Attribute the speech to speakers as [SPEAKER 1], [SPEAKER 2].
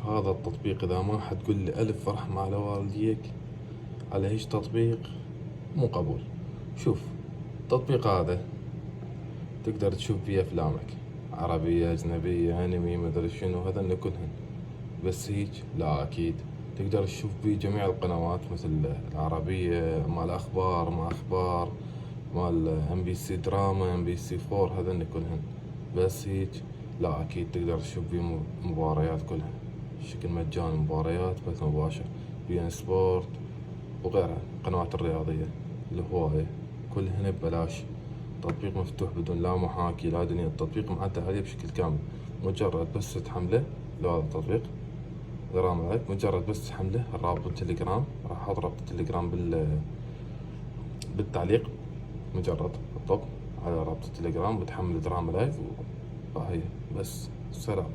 [SPEAKER 1] هذا التطبيق إذا ما حتقول لي ألف رحمة على والديك على هيج تطبيق مو قبول. شوف التطبيق هذا تقدر تشوف فيه أفلامك عربية أجنبية أنمي مدري شنو هذا كلهن، بس هيج لا أكيد تقدر تشوف فيه جميع القنوات مثل العربية مال أخبار ما أخبار مال ام بي سي دراما ام بي سي 4 هذن كلهن، بس هيج لا أكيد تقدر تشوف فيه مباريات كلها بشكل مجاني، مباريات بث مباشر بي ان سبورت وغيرها القنوات الرياضية الهواية كلهن ببلاش. تطبيق مفتوح بدون لا محاكي لا دنيا، التطبيق معدل عليه بشكل كامل، مجرد بس تحمله. لو هذا التطبيق غرام عليك، مجرد بس تحمله الرابط بالتليجرام، راح احط رابط التليجرام بالتعليق، مجرد الطب على رابط التليجرام بتحمل دراما لايف وهي بس. سلام.